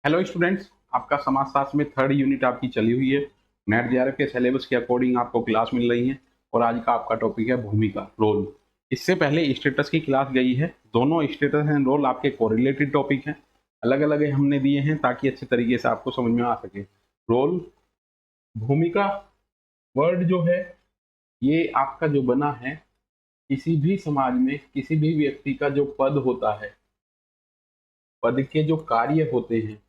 Hello students, आपका समाजशास्त्र में थर्ड यूनिट आपकी चली हुई है। नेट जेआरएफ के सिलेबस के अकॉर्डिंग आपको क्लास मिल रही है और आज का आपका टॉपिक है भूमिका, रोल। इससे पहले स्टेटस की क्लास गई है। दोनों स्टेटस एंड रोल आपके कोरिलेटेड टॉपिक हैं, अलग अलग हमने दिए हैं ताकि अच्छे तरीके से आपको समझ में आ सके। रोल, भूमिका वर्ड जो है ये आपका जो बना है, किसी भी समाज में किसी भी व्यक्ति का जो पद होता है, पद के जो कार्य होते हैं,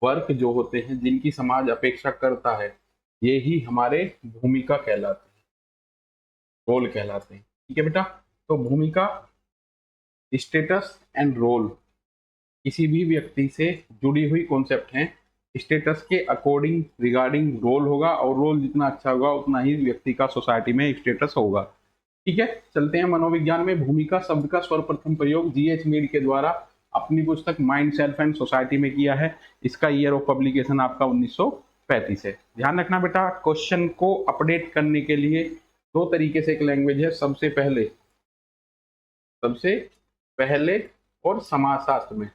वर्क जो होते हैं जिनकी समाज अपेक्षा करता है, ये ही हमारे भूमिका कहलाते हैं, रोल कहलाते हैं। ठीक है बेटा, तो भूमिका, स्टेटस एंड रोल किसी भी व्यक्ति से जुड़ी हुई कॉन्सेप्ट हैं। स्टेटस के अकॉर्डिंग रिगार्डिंग रोल होगा और रोल जितना अच्छा होगा उतना ही व्यक्ति का सोसाइटी में स्टेटस होगा। ठीक है, चलते हैं मनोविज्ञान में। भूमिका शब्द का सर्वप्रथम प्रयोग जीएच मीड के द्वारा अपनी पुस्तक माइंड सेल्फ एंड सोसाइटी में किया है। इसका ईयर ऑफ पब्लिकेशन आपका 1935 है। ध्यान रखना बेटा, क्वेश्चन को अपडेट करने के लिए दो तरीके से एक लैंग्वेज है। सबसे पहले और समाजशास्त्र में।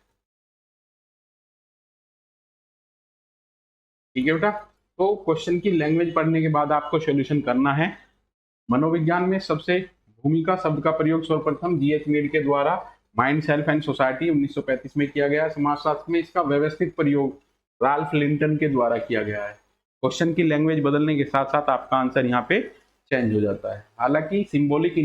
ठीक है बेटा, तो क्वेश्चन की लैंग्वेज पढ़ने के बाद आपको सॉल्यूशन करना है। मनोविज्ञान में सबसे भूमिका शब्द का प्रयोग सर्वप्रथम जीएच मीड के द्वारा माइंड सेल्फ एंड सोसाइटी 1935 में किया गया। समाजशास्त्र में इसका व्यवस्थित प्रयोग राल्फ लिंटन के द्वारा किया गया है। क्वेश्चन की लैंग्वेज बदलने के साथ साथ आपका आंसर यहाँ पे चेंज हो जाता है। हालांकि सिंबॉलिक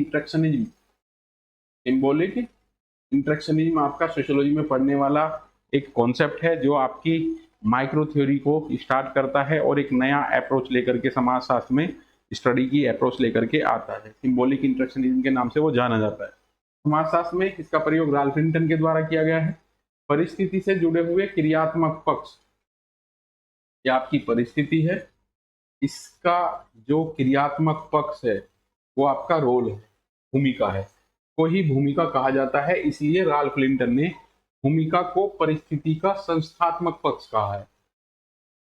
इंटरेक्शनिज्म आपका सोशियोलॉजी में पढ़ने वाला एक कॉन्सेप्ट है जो आपकी माइक्रो थ्योरी को स्टार्ट करता है और एक नया अप्रोच लेकर के समाजशास्त्र में स्टडी की अप्रोच लेकर के आता है। सिंबॉलिक इंटरेक्शनिज्म के नाम से वो जाना जाता है। समाजशास्त्र में इसका प्रयोग राल्फ लिंटन के द्वारा किया गया है। परिस्थिति से जुड़े हुए क्रियात्मक पक्ष, या आपकी परिस्थिति है, इसका जो क्रियात्मक पक्ष है वो आपका रोल है, भूमिका है, को ही भूमिका कहा जाता है। इसलिए राल्फ लिंटन ने भूमिका को परिस्थिति का संस्थात्मक पक्ष कहा है।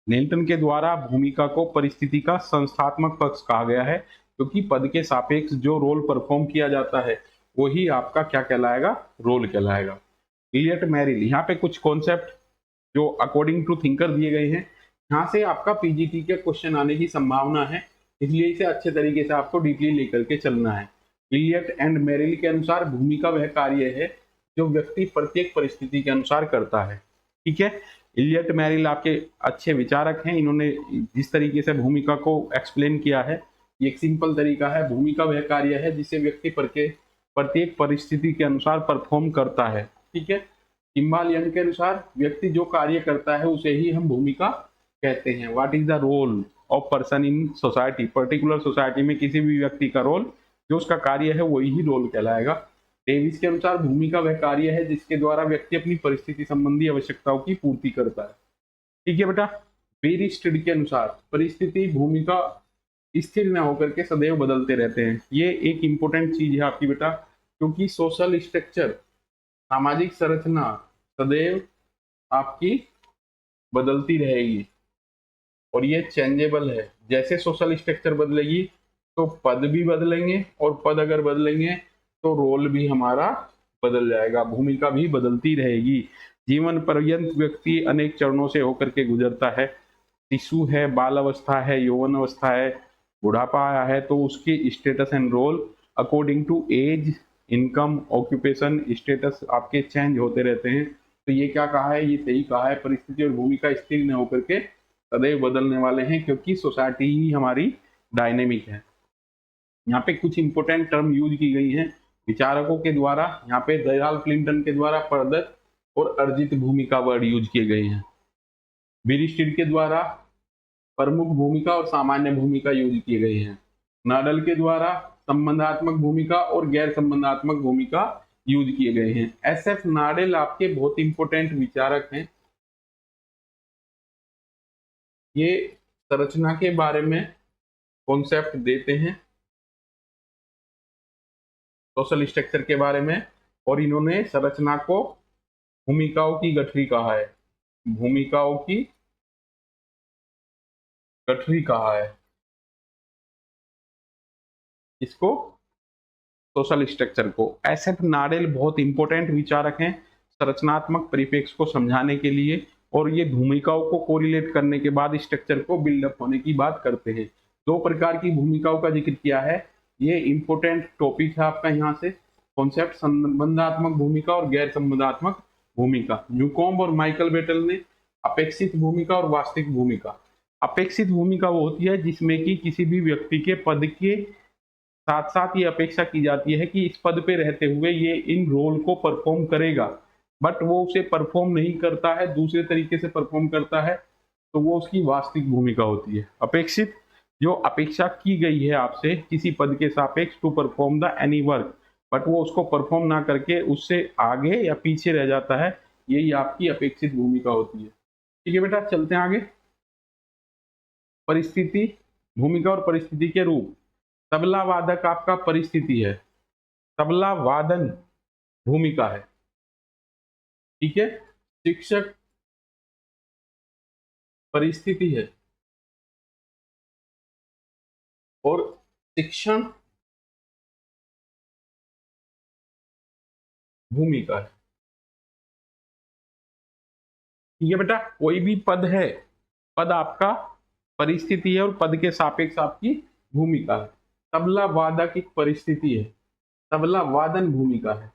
लिंटन के द्वारा भूमिका को परिस्थिति का संस्थात्मक पक्ष कहा गया है क्योंकि पद के सापेक्ष जो रोल परफॉर्म किया जाता है वही आपका क्या कहलाएगा, रोल कहलाएगा। इलियट मेरिल, यहाँ पे कुछ कॉन्सेप्ट जो अकॉर्डिंग टू थिंकर दिए गए हैं। यहाँ से आपका पीजीटी के क्वेश्चन आने की संभावना है, इसलिए इसे अच्छे तरीके से आपको डीपली लेकर के चलना है। इलियट एंड मेरिल के अनुसार भूमिका वह कार्य है जो व्यक्ति प्रत्येक परिस्थिति के अनुसार करता है। ठीक है, इलियट मेरिल आपके अच्छे विचारक हैं। इन्होंने जिस तरीके से भूमिका को एक्सप्लेन किया है, ये एक सिंपल तरीका है। भूमिका वह कार्य है जिसे व्यक्ति प्रत्येक परिस्थिति के अनुसार परफॉर्म करता है। ठीक है, किम्बालियन के अनुसार व्यक्ति जो कार्य करता है उसे ही हम भूमिका कहते हैं। What is the role of person in society, particular society में किसी भी व्यक्ति का रोल, जो उसका कार्य है वही ही रोल कहलाएगा। डेविस के अनुसार भूमिका वह कार्य है जिसके द्वारा व्यक्ति अपनी परिस्थिति संबंधी आवश्यकताओं की पूर्ति करता है। ठीक है बेटा, बेरिस्टेड के अनुसार परिस्थिति भूमिका स्थिर न होकर के सदैव बदलते रहते हैं। ये एक इंपॉर्टेंट चीज है आपकी बेटा, क्योंकि सोशल स्ट्रक्चर, सामाजिक संरचना सदैव आपकी बदलती रहेगी और ये चेंजेबल है। जैसे सोशल स्ट्रक्चर बदलेगी तो पद भी बदलेंगे और पद अगर बदलेंगे तो रोल भी हमारा बदल जाएगा, भूमिका भी बदलती रहेगी। जीवन पर्यंत व्यक्ति अनेक चरणों से होकर के गुजरता है। शिशु है, बाल अवस्था है, यौवन अवस्था है, बुढ़ापा आया है, तो उसकी status and role according to age, income, occupation, status आपके चेंज होते रहते हैं। तो ये क्या कहा है, ये सही कहा है, परिस्थिति और भूमिका स्थिर न होकर के सदैव बदलने वाले हैं क्योंकि सोसाइटी ही हमारी डायनेमिक है। यहाँ पे कुछ इंपोर्टेंट टर्म यूज की गई हैं विचारकों के द्वारा। यहाँ पे राल्फ लिंटन के द्वारा प्रदत्त और अर्जित भूमिका वर्ड यूज किए गए हैं। बेरिस्टेड के द्वारा प्रमुख भूमिका और सामान्य भूमिका यूज किए गए हैं। नाडल के द्वारा संबंधात्मक भूमिका और गैर संबंधात्मक भूमिका यूज किए गए हैं। एसएफ नाडेल आपके बहुत इंपोर्टेंट विचारक हैं। ये संरचना के बारे में कॉन्सेप्ट देते हैं, सोशल स्ट्रक्चर के बारे में, और इन्होंने संरचना को भूमिकाओं की गठरी कहा है, भूमिकाओं की गठरी कहा है। इसको सोशल स्ट्रक्चर को। एसएफ नाडेल बहुत इंपॉर्टेंट विचारक हैं संरचनात्मक परिप्रेक्ष्य को समझाने के लिए और ये भूमिकाओं को कोरिलेट करने के बाद स्ट्रक्चर को बिल्डअप होने की बात करते हैं। दो प्रकार की भूमिकाओं का जिक्र किया है, ये इंपॉर्टेंट टॉपिक है आपका यहाँ से कॉन्सेप्ट, संबंधात्मक भूमिका और गैर संबंधात्मक भूमिका। न्यूकॉम्ब और माइकल बेटल ने अपेक्षित भूमिका और वास्तविक भूमिका। अपेक्षित भूमिका वो होती है जिसमें कि किसी भी व्यक्ति के पद के साथ साथ ये अपेक्षा की जाती है कि इस पद पे रहते हुए ये इन रोल को परफॉर्म करेगा, बट वो उसे परफॉर्म नहीं करता है, दूसरे तरीके से परफॉर्म करता है, तो वो उसकी वास्तविक भूमिका होती है। अपेक्षित, जो अपेक्षा की गई है आपसे किसी पद के सापेक्ष to perform the any work, but वो उसको परफॉर्म ना करके उससे आगे या पीछे रह जाता है, यही आपकी अपेक्षित भूमिका होती है। ठीक है बेटा, चलते हैं आगे। परिस्थिति, भूमिका और परिस्थिति के रूप। तबला वादक आपका परिस्थिति है, तबला वादन भूमिका है। ठीक है, शिक्षक परिस्थिति है और शिक्षण भूमिका है। ठीक है बेटा, कोई भी पद है, पद आपका परिस्थिति है और पद के सापेक्ष आपकी भूमिका है। तबला वादक एक परिस्थिति है, तबला वादन भूमिका है।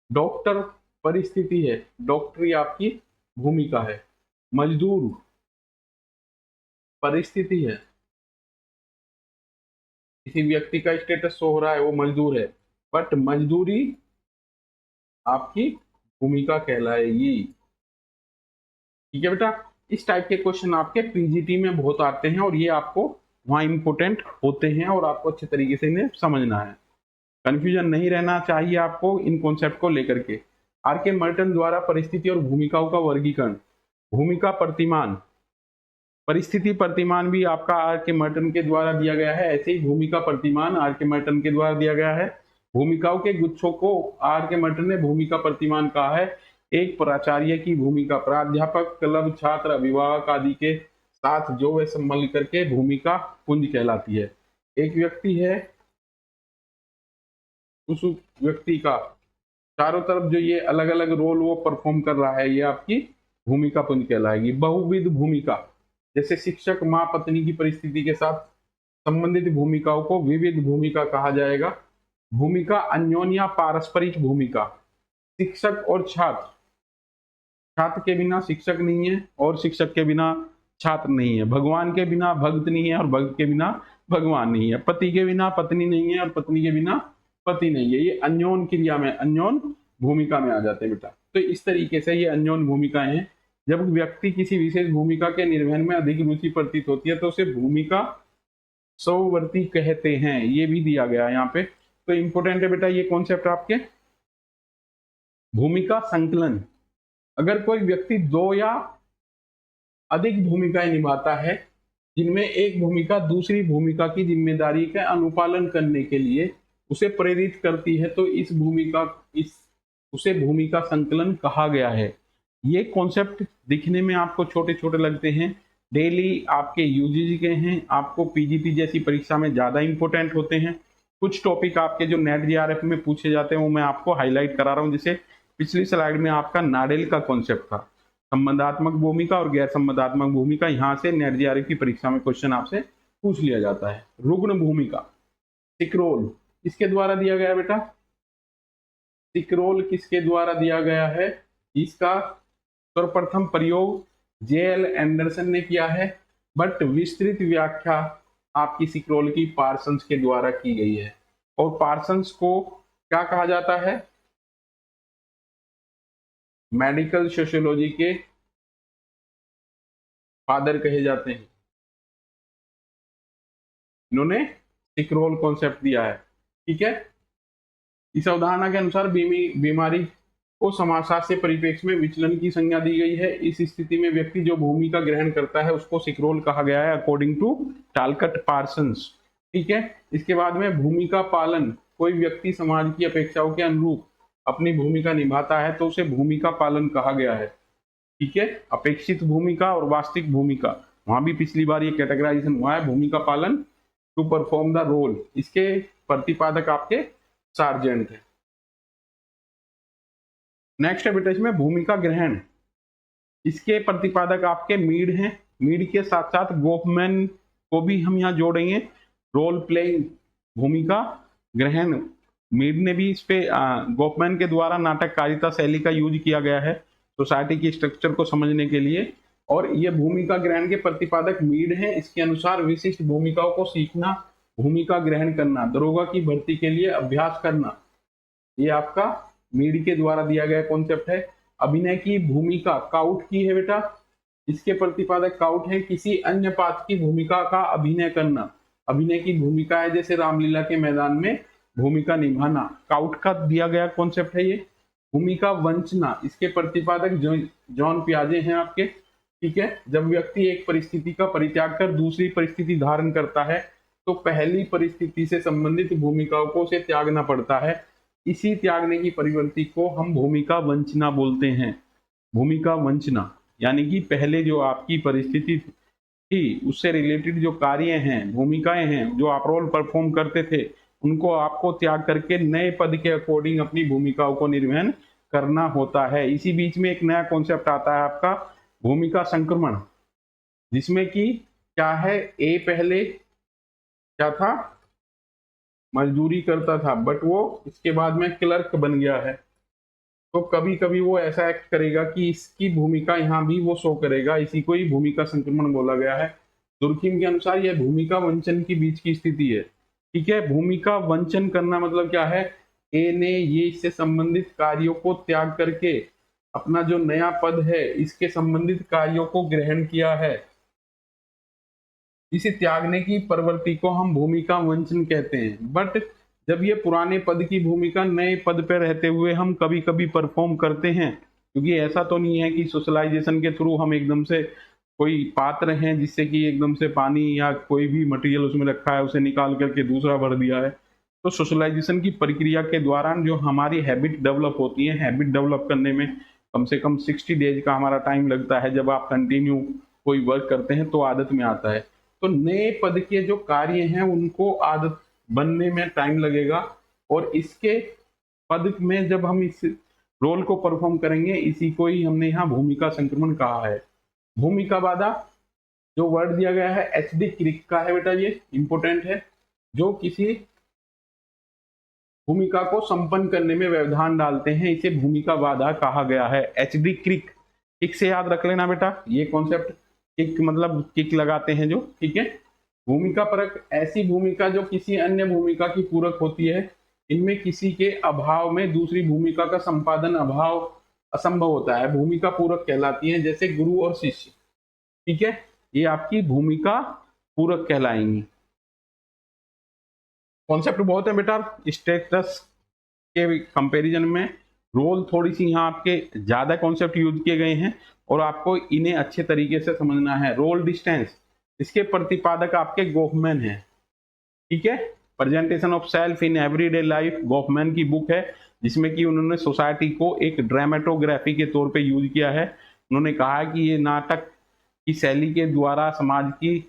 डॉक्टर परिस्थिति है, डॉक्टरी आपकी भूमिका है। मजदूर परिस्थिति है, किसी व्यक्ति का स्टेटस शो हो रहा है वो मजदूर है, बट मजदूरी आपकी भूमिका कहलाएगी। ठीक है बेटा, इस टाइप के क्वेश्चन आपके पीजीटी में बहुत आते हैं और ये आपको वहाँ इंपोर्टेंट होते हैं और आपको अच्छे तरीके से इन्हें समझना है। कंफ्यूजन नहीं रहना चाहिए आपको इन कॉन्सेप्ट को लेकर के। आर के मर्टन द्वारा परिस्थिति और भूमिकाओं का वर्गीकरण। भूमिका प्रतिमान, परिस्थिति प्रतिमान भी आपका आर के मर्टन के द्वारा दिया गया है, ऐसे ही भूमिका प्रतिमान आर के मर्टन के द्वारा दिया गया है। भूमिकाओं के गुच्छों को आर के मर्टन ने भूमिका प्रतिमान कहा है। एक प्राचार्य की भूमिका प्राध्यापक, क्लब, छात्र, अभिभावक आदि के साथ जो वे संभल करके भूमिका पुंज कहलाती है। एक व्यक्ति है, उस व्यक्ति का चारों तरफ जो ये अलग अलग रोल वो परफॉर्म कर रहा है, ये आपकी भूमिका पुंज कहलाएगी। बहुविध भूमिका, जैसे शिक्षक, माँ, पत्नी की परिस्थिति के साथ संबंधित भूमिकाओं को विविध भूमिका कहा जाएगा। भूमिका अन्योन्या पारस्परिक भूमिका, शिक्षक और छात्र, छात्र के बिना शिक्षक नहीं है और शिक्षक के बिना छात्र नहीं है। भगवान के बिना भक्त नहीं है और भक्त के बिना भगवान नहीं है। पति के बिना पत्नी नहीं है और पत्नी के बिना पति नहीं है। ये अन्योन क्रिया में, अन्योन भूमिका में आ जाते हैं बेटा। तो इस तरीके से ये अन्योन भूमिकाएं हैं। जब व्यक्ति किसी विशेष भूमिका के निर्वहन में अधिक रुचि प्रतीत होती है तो उसे भूमिका स्ववर्ती कहते हैं। ये भी दिया गया है यहाँ पे, तो इंपोर्टेंट है बेटा ये कॉन्सेप्ट आपके। भूमिका संकलन, अगर कोई व्यक्ति दो या अधिक भूमिकाएं निभाता है जिनमें एक भूमिका दूसरी भूमिका की जिम्मेदारी का अनुपालन करने के लिए उसे प्रेरित करती है, तो उसे भूमिका संकलन कहा गया है। ये कॉन्सेप्ट दिखने में आपको छोटे छोटे लगते हैं, डेली आपके यूजीसी के हैं, आपको पीजीटी जैसी परीक्षा में ज्यादा इंपॉर्टेंट होते हैं। कुछ टॉपिक आपके जो नेट जीआरएफ में पूछे जाते हैं वो मैं आपको हाईलाइट करा रहा हूँ। जैसे पिछली स्लाइड में आपका नाडेल का कॉन्सेप्ट था, संबंधात्मक भूमिका और गैर संबंधात्मक भूमिका, यहाँ से नेट जीआरएफ की परीक्षा में क्वेश्चन आपसे पूछ लिया जाता है। रुग्ण भूमिका, सिक्रोल किसके द्वारा दिया गया बेटा? सिक्रोल किसके द्वारा दिया गया है? इसका सर्वप्रथम प्रयोग जेएल एंडरसन ने किया है, बट विस्तृत व्याख्या आपकी सिक्रोल की पार्सन्स के द्वारा की गई है। और पार्सन्स को क्या कहा जाता है? मेडिकल सोशियोलॉजी के फादर कहे जाते हैं। इन्होंने सिक्रोल कॉन्सेप्ट दिया है। ठीक है, इस अवधारणा के अनुसार बीमारी को समाजशास्त्र से परिप्रेक्ष्य में विचलन की संज्ञा दी गई है। इस स्थिति में व्यक्ति जो भूमिका ग्रहण करता है उसको सिक्रोल कहा गया है, अकॉर्डिंग टू टालकट पार्सन्स। ठीक है, इसके बाद में भूमिका पालन, कोई व्यक्ति समाज की अपेक्षाओं के अनुरूप अपनी भूमिका निभाता है तो उसे भूमिका पालन कहा गया है। ठीक है, अपेक्षित भूमिका और वास्तविक भूमिका, वहां भी पिछली बार ये कैटेगराइजेशन हुआ है, भूमिका पालन टू परफॉर्म द रोल। इसके प्रतिपादक आपके सार्जेंट है। नेक्स्ट है बेटा इसमें भूमिका ग्रहण। इसके प्रतिपादक आपके मीड हैं। मीड के साथ साथ गोफमैन को भी हम यहाँ जोड़ेंगे। रोल प्लेइंग, भूमिका ग्रहण, मीड ने भी इस पे गोफमैन के द्वारा नाटककारिता शैली का यूज किया गया है सोसाइटी की स्ट्रक्चर को समझने के लिए। और ये भूमिका ग्रहण के प्रतिपादक मीड हैं। इसके अनुसार विशिष्ट भूमिकाओं को सीखना, भूमिका ग्रहण करना, दरोगा की भर्ती के लिए अभ्यास करना, ये आपका मीड के द्वारा दिया गया कॉन्सेप्ट है। अभिनय की भूमिका काउट की है बेटा, इसके प्रतिपादक काउट है किसी अन्य पात्र की भूमिका का अभिनय करना। अभिनय की भूमिका है जैसे रामलीला के मैदान में भूमिका निभाना, काउट का दिया गया कॉन्सेप्ट है ये। भूमिका वंचना, इसके प्रतिपादक जॉन पियाजे हैं आपके, ठीक है। जब व्यक्ति एक परिस्थिति का परित्याग कर दूसरी परिस्थिति धारण करता है तो पहली परिस्थिति से संबंधित भूमिकाओं को उसे त्यागना पड़ता है। इसी त्यागने की प्रवृत्ति को हम भूमिका वंचना बोलते हैं। भूमिका वंचना यानी कि पहले जो आपकी परिस्थिति थी उससे रिलेटेड जो कार्य हैं, भूमिकाएं हैं, जो आप रोल परफॉर्म करते थे, उनको आपको त्याग करके नए पद के अकॉर्डिंग अपनी भूमिकाओं को निर्वहन करना होता है। इसी बीच में एक नया कॉन्सेप्ट आता है आपका भूमिका संक्रमण, जिसमें कि क्या है, ए पहले क्या था, मजदूरी करता था, बट वो इसके बाद में क्लर्क बन गया है। तो कभी कभी वो ऐसा एक्ट करेगा कि इसकी भूमिका यहाँ भी वो शो करेगा, इसी को ही भूमिका संक्रमण बोला गया है। दुर्खिम के अनुसार यह भूमिका वंचन की बीच की स्थिति है, ठीक है। भूमिका वंचन करना मतलब क्या है, ए ने ये इससे संबंधित कार्यों को त्याग करके अपना जो नया पद है इसके संबंधित कार्यों को ग्रहण किया है। इसे त्यागने की प्रवृत्ति को हम भूमिका वंचन कहते हैं। बट जब ये पुराने पद की भूमिका नए पद पे रहते हुए हम कभी कभी परफॉर्म करते हैं, क्योंकि ऐसा तो नहीं है कि सोशलाइजेशन के थ्रू हम एकदम से कोई पात्र हैं जिससे कि एकदम से पानी या कोई भी मटेरियल उसमें रखा है उसे निकाल करके दूसरा भर दिया है। तो सोशलाइजेशन की प्रक्रिया के दौरान जो हमारी हैबिट डेवलप होती है, हैबिट डेवलप करने में कम से कम 60 डेज का हमारा टाइम लगता है। जब आप कंटिन्यू कोई वर्क करते हैं तो आदत में आता है। तो नए पद के जो कार्य हैं उनको आदत बनने में टाइम लगेगा, और इसके पद में जब हम इस रोल को परफॉर्म करेंगे, इसी को ही हमने यहाँ भूमिका संक्रमण कहा है। भूमिका बाधा, जो वर्ड दिया गया है एचडी क्रिक का है बेटा, ये इंपोर्टेंट है। जो किसी भूमिका को संपन्न करने में व्यवधान डालते हैं, इसे भूमिका बाधा कहा गया है। एचडी क्रिक, किक से याद रख लेना बेटा ये कॉन्सेप्ट। किक मतलब किक लगाते हैं जो, ठीक है। भूमिका परक, ऐसी भूमिका जो किसी अन्य भूमिका की पूरक होती है। इनमें किसी के अभाव में दूसरी भूमिका का संपादन असंभव होता है, भूमिका पूरक कहलाती है, जैसे गुरु और शिष्य, ठीक है। ये आपकी भूमिका पूरक कहलाएंगी। कॉन्सेप्ट बहुत है बेटा, स्टेटस के कंपैरिजन में रोल थोड़ी सी यहाँ आपके ज्यादा कॉन्सेप्ट यूज किए गए हैं और आपको इन्हें अच्छे तरीके से समझना है। रोल डिस्टेंस, इसके प्रतिपादक आपके गोफमैन हैं, ठीक है। Presentation of self in everyday life Goffman की बुक है, जिसमें कि उन्होंने सोसाइटी को एक ड्रामेटोग्राफी के तौर पे यूज किया है। उन्होंने कहा है कि ये नाटक की शैली के द्वारा समाज की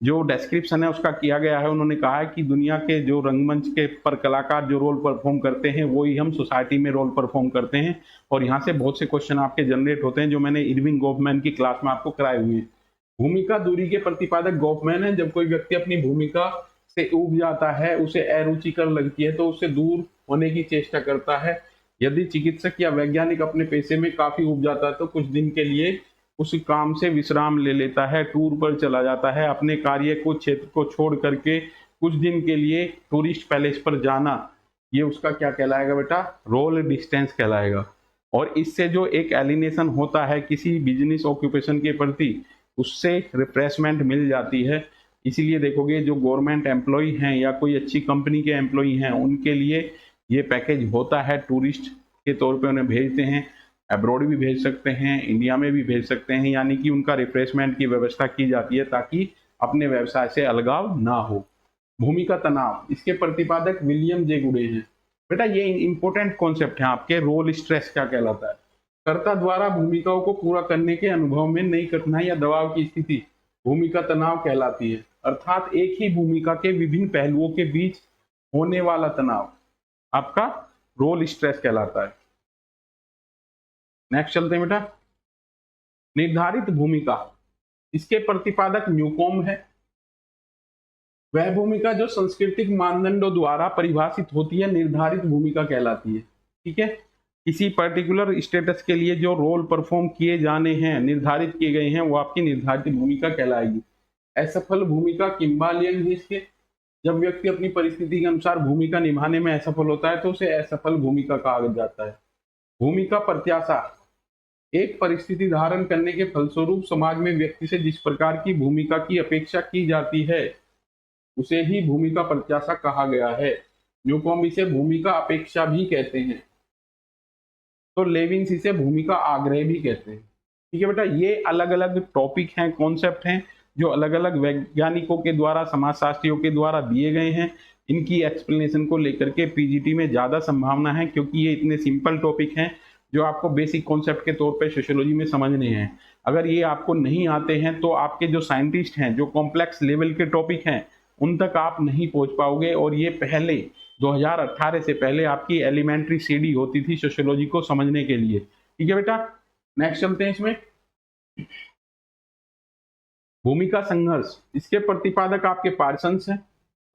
जो डिस्क्रिप्शन है उसका किया गया है। उन्होंने कहा है कि दुनिया के जो रंगमंच के पर कलाकार जो रोल परफॉर्म करते हैं वही हम सोसाइटी में रोल परफॉर्म करते हैं। और यहाँ से बहुत से क्वेश्चन आपके जनरेट होते हैं जो मैंने इरविंग गोफमैन की क्लास में आपको कराए हुए हैं। भूमिका दूरी के प्रतिपादक गोफमैन है। जब कोई व्यक्ति अपनी भूमिका से उब जाता है, उसे अरुचिकर लगती है, तो उससे दूर होने की चेष्टा करता है। यदि चिकित्सक या वैज्ञानिक अपने पेशे में काफी उब जाता है तो कुछ दिन के लिए उस काम से विश्राम ले लेता है, टूर पर चला जाता है। अपने कार्य को क्षेत्र को छोड़ करके कुछ दिन के लिए टूरिस्ट पैलेस पर जाना, ये उसका क्या कहलाएगा बेटा, रोल डिस्टेंस कहलाएगा। और इससे जो एक एलिनेशन होता है किसी बिजनेस ऑक्यूपेशन के प्रति, उससे रिफ्रेशमेंट मिल जाती है। इसीलिए देखोगे जो गवर्नमेंट एम्प्लॉय हैं या कोई अच्छी कंपनी के एम्प्लॉय हैं, उनके लिए ये पैकेज होता है, टूरिस्ट के तौर पे उन्हें भेजते हैं। अब्रॉड भी भेज सकते हैं, इंडिया में भी भेज सकते हैं, यानी कि उनका रिफ्रेशमेंट की व्यवस्था की जाती है ताकि अपने व्यवसाय से अलगाव ना हो। भूमिका तनाव, इसके प्रतिपादक विलियम जे गुडे हैं। बेटा ये इंपॉर्टेंट कॉन्सेप्ट है आपके। रोल स्ट्रेस क्या कहलाता है, कर्ता द्वारा भूमिकाओं को पूरा करने के अनुभव में नई कठिनाई या दबाव की स्थिति भूमिका तनाव कहलाती है। अर्थात एक ही भूमिका के विभिन्न पहलुओं के बीच होने वाला तनाव आपका रोल स्ट्रेस कहलाता है। नेक्स्ट चलते हैं बेटा, निर्धारित भूमिका, इसके प्रतिपादक न्यूकॉम्ब है। वह भूमिका जो सांस्कृतिक मानदंडों द्वारा परिभाषित होती है निर्धारित भूमिका कहलाती है। ठीक है, किसी पर्टिकुलर स्टेटस के लिए जो रोल परफॉर्म किए जाने हैं, निर्धारित किए गए हैं, वो आपकी निर्धारित भूमिका कहलाएगी। असफल भूमिका किम्बालियन है इसके, जब व्यक्ति अपनी परिस्थिति के अनुसार भूमिका निभाने में असफल होता है तो उसे असफल भूमिका कहा जाता है। भूमिका प्रत्याशा, एक परिस्थिति धारण करने के फलस्वरूप समाज में व्यक्ति से जिस प्रकार की भूमिका की अपेक्षा की जाती है उसे ही भूमिका प्रत्याशा कहा गया है। न्यूकॉम्ब इसे भूमिका अपेक्षा भी कहते हैं, तो लेविन्स इसे भूमिका आग्रह भी कहते हैं। ठीक है बेटा, ये अलग अलग टॉपिक हैं, कॉन्सेप्ट हैं जो अलग अलग वैज्ञानिकों के द्वारा, समाजशास्त्रियों के द्वारा दिए गए हैं। इनकी एक्सप्लेनेशन को लेकर के पीजीटी में ज्यादा संभावना है, क्योंकि ये इतने सिंपल टॉपिक हैं जो आपको बेसिक कॉन्सेप्ट के तौर पे सोशियोलॉजी में समझने हैं। अगर ये आपको नहीं आते हैं तो आपके जो साइंटिस्ट हैं, जो कॉम्प्लेक्स लेवल के टॉपिक हैं, उन तक आप नहीं पहुंच पाओगे। और ये पहले 2018 से पहले आपकी एलिमेंट्री सीडी होती थी सोशियोलॉजी को समझने के लिए। ठीक है बेटा, नेक्स्ट चलते हैं इसमें। भूमिका संघर्ष, इसके प्रतिपादक आपके पार्सन्स हैं।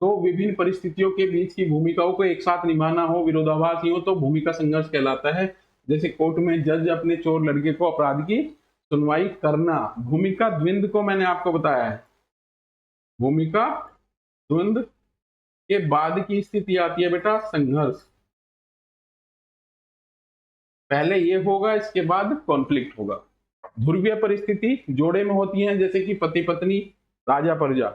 तो विभिन्न परिस्थितियों के बीच की भूमिकाओं को एक साथ निभाना हो, विरोधाभास ही हो, तो भूमिका संघर्ष कहलाता है। जैसे कोर्ट में जज अपने चोर लड़के को अपराध की सुनवाई करना। भूमिका द्वंद्व को मैंने आपको बताया है, भूमिका द्वंद्व के बाद की स्थिति आती है बेटा संघर्ष। पहले ये होगा, इसके बाद कॉन्फ्लिक्ट होगा। ध्रुवीय परिस्थिति जोड़े में होती है, जैसे कि पति पत्नी, राजा प्रजा।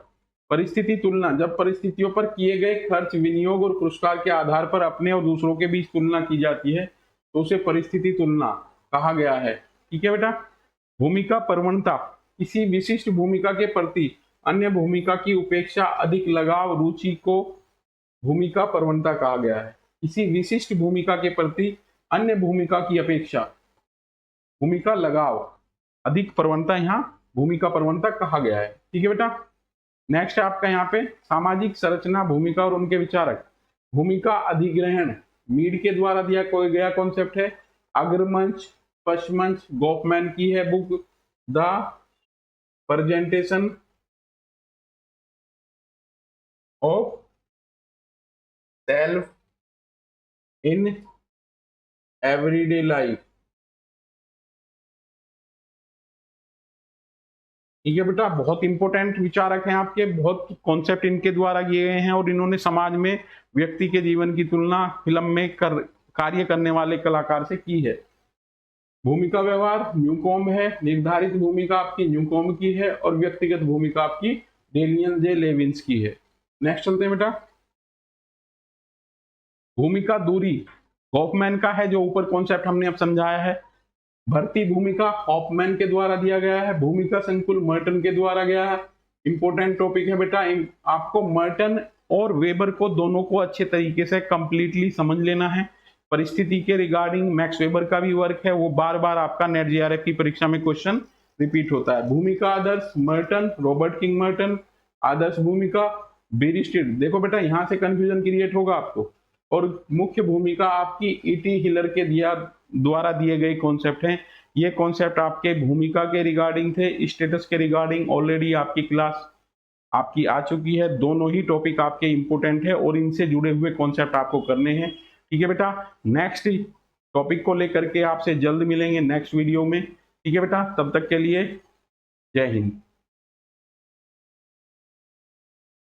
परिस्थिति तुलना, जब परिस्थितियों पर किए गए खर्च, विनियोग और पुरस्कार के आधार पर अपने और दूसरों के बीच तुलना की जाती है तो उसे परिस्थिति तुलना कहा गया है। ठीक है बेटा। भूमिका प्रवणता, किसी विशिष्ट भूमिका के प्रति अन्य भूमिका की उपेक्षा, अधिक लगाव, रुचि को भूमिका प्रवणता कहा गया है। किसी विशिष्ट भूमिका के प्रति अन्य भूमिका की अपेक्षा, भूमिका लगाव, अधिक प्रवणता, यहाँ भूमिका प्रवणता कहा गया है। ठीक है बेटा। नेक्स्ट आपका यहाँ पे सामाजिक संरचना, भूमिका और उनके विचारक। भूमिका अधिग्रहण मीड के द्वारा दिया कोई गया कॉन्सेप्ट है। अग्रमंच, पश्चमंच, गॉफमैन की है book the presentation of self in everyday life. ठीक है बेटा, बहुत इंपॉर्टेंट विचारक हैं आपके, बहुत कॉन्सेप्ट इनके द्वारा किए गए हैं और इन्होंने समाज में व्यक्ति के जीवन की तुलना फिल्म में कार्य करने वाले कलाकार से की है। भूमिका व्यवहार न्यूकॉम्ब है, निर्धारित भूमिका आपकी न्यूकॉम्ब की है और व्यक्तिगत भूमिका आपकी डेनियल जे लेविन्स की है। नेक्स्ट चलते हैं बेटा। भूमिका दूरी गॉफमैन का है, जो ऊपर कॉन्सेप्ट हमने अब समझाया है। भर्ती भूमिका हॉफमैन के द्वारा दिया गया है। भूमिका संकुल मर्टन के द्वारा गया है। इंपॉर्टेंट टॉपिक है बेटा, आपको मर्टन और वेबर को दोनों को अच्छे तरीके से कंप्लीटली समझ लेना है। परिस्थिति के रिगार्डिंग मैक्स वेबर का भी वर्क है, वो बार बार आपका नेट जीआरएफ की परीक्षा में क्वेश्चन रिपीट होता है। भूमिका आदर्श मर्टन, रॉबर्ट किंग मर्टन। आदर्श भूमिका बेरिस्टिड। देखो बेटा, यहां से कंफ्यूजन क्रिएट होगा आपको। और मुख्य भूमिका आपकी ईटी हिलर के द्वारा दिए गए कॉन्सेप्ट हैं। ये कॉन्सेप्ट आपके भूमिका के रिगार्डिंग थे, स्टेटस के रिगार्डिंग ऑलरेडी आपकी क्लास आपकी आ चुकी है। दोनों ही टॉपिक आपके इंपॉर्टेंट है और इनसे जुड़े हुए कॉन्सेप्ट आपको करने हैं। ठीक है बेटा, नेक्स्ट टॉपिक को लेकर के आपसे जल्द मिलेंगे नेक्स्ट वीडियो में। ठीक है बेटा, तब तक के लिए जय हिंद।